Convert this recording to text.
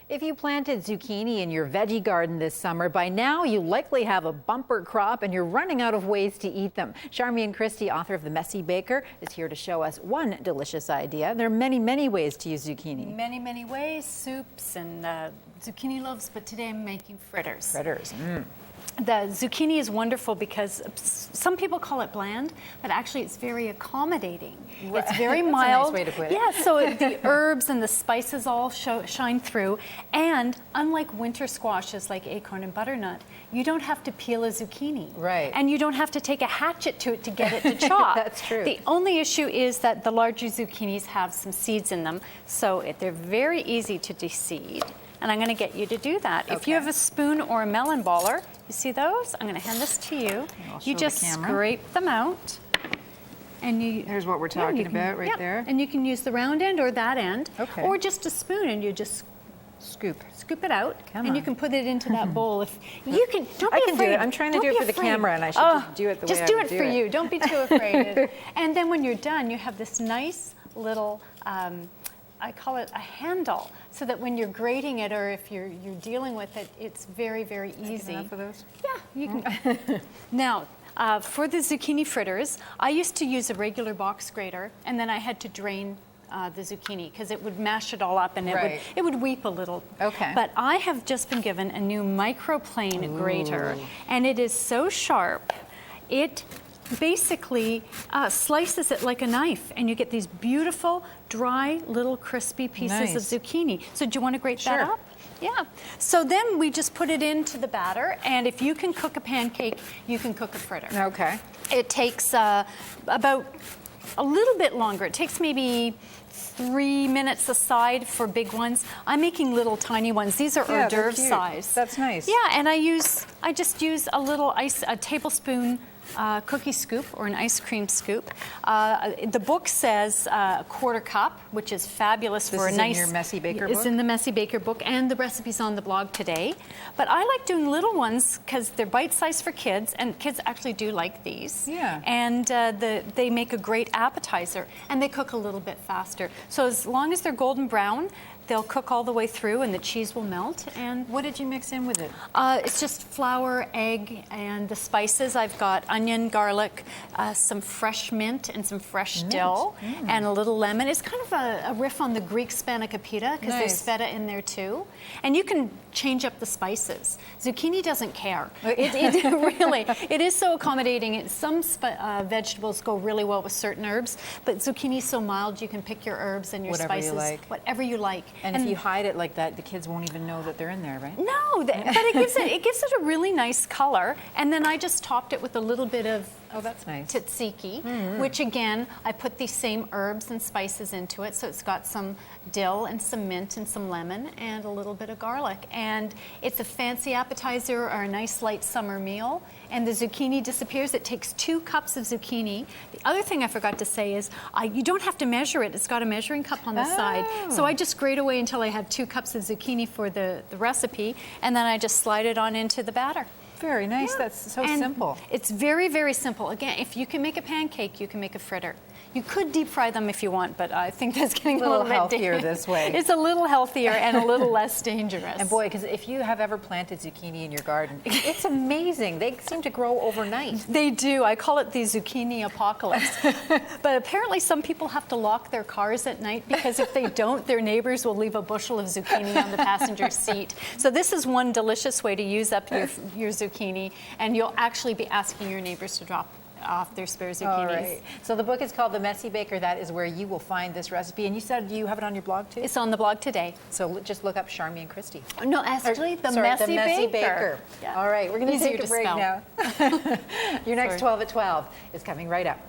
If you planted zucchini in your veggie garden this summer, by now you likely have a bumper crop and you're running out of ways to eat them. Charmian Christie, author of The Messy Baker, is here to show us one delicious idea. There are many, many ways to use zucchini. Many, many ways, soups and zucchini loaves, but today I'm making fritters. Fritters. The zucchini is wonderful because some people call it bland, but actually it's very accommodating. Right. It's very That's mild. a nice way to put it. Yeah, so the herbs and the spices all shine through. And unlike winter squashes like acorn and butternut, you don't have to peel a zucchini. Right. And you don't have to take a hatchet to it to get it to chop. That's true. The only issue is that the larger zucchinis have some seeds in them, so they're very easy to deseed. And I'm going to get you to do that. Okay. If you have a spoon or a melon baller, you see those? I'm going to hand this to you. You just scrape them out. And Here's what we're talking about right there. And you can use the round end or that end. Okay. Or just a spoon and you just scoop it out. Come and on. you can put it into that bowl. If you can, don't be I can afraid. do it. I'm trying to do it for the camera and I should just do it the way I Just do would it do for it. you. Don't be too afraid. And then when you're done, you have this nice little I call it a handle, so that when you're grating it or if you're dealing with it, it's very, very easy. Enough of those? Yeah, you can. Now, for the zucchini fritters, I used to use a regular box grater, and then I had to drain the zucchini because it would mash it all up and it would weep a little. Okay. But I have just been given a new Microplane grater, and it is so sharp. It basically slices it like a knife, and you get these beautiful, dry, little crispy pieces of zucchini. So do you want to grate that up? Yeah. So then we just put it into the batter, and if you can cook a pancake, you can cook a fritter. Okay. It takes about a little bit longer. It takes maybe 3 minutes aside for big ones. I'm making little tiny ones. These are hors d'oeuvre size. That's nice. Yeah, and I just use a tablespoon cookie scoop or an ice cream scoop. The book says a quarter cup, which is fabulous for a nice. This is in your Messy Baker book? It's in the Messy Baker book, and the recipe's on the blog today. But I like doing little ones because they're bite-sized for kids, and kids actually do like these. Yeah. And they make a great appetizer, and they cook a little bit faster. So as long as they're golden brown, they'll cook all the way through and the cheese will melt. And what did you mix in with it? It's just flour, egg, and the spices. I've got onion, garlic, some fresh mint and some fresh dill, and a little lemon. It's kind of a riff on the Greek spanakopita because there's feta in there too. And you can change up the spices. Zucchini doesn't care. It is so accommodating. Some vegetables go really well with certain herbs, but zucchini is so mild you can pick your herbs and your spices, whatever you like. And if you hide it like that, the kids won't even know that they're in there, right? No, but it gives it a really nice color. And then I just topped it with a little bit of that's nice. Tzatziki, which again, I put these same herbs and spices into it. So it's got some dill and some mint and some lemon and a little bit of garlic. And it's a fancy appetizer or a nice light summer meal. And the zucchini disappears. It takes 2 cups of zucchini. The other thing I forgot to say is you don't have to measure it. It's got a measuring cup on the side. So I just grate away until I have 2 cups of zucchini for the recipe. And then I just slide it on into the batter. Very nice. Yeah. That's so simple. It's very, very simple. Again, if you can make a pancake, you can make a fritter. You could deep fry them if you want, but I think that's getting a little bit healthier this way. It's a little healthier and a little less dangerous. And boy, because if you have ever planted zucchini in your garden, it's amazing. They seem to grow overnight. They do. I call it the zucchini apocalypse. But apparently some people have to lock their cars at night because if they don't, their neighbors will leave a bushel of zucchini on the passenger seat. So this is one delicious way to use up your zucchini, and you'll actually be asking your neighbors to drop off their spare zucchinis. All right. So the book is called The Messy Baker. That is where you will find this recipe. And you said you have it on your blog too? It's on the blog today. So just look up Charmian Christie. No, actually, The Messy Baker. Baker. Yeah. All right, we're going to take a break now. Your next 12 at 12 is coming right up.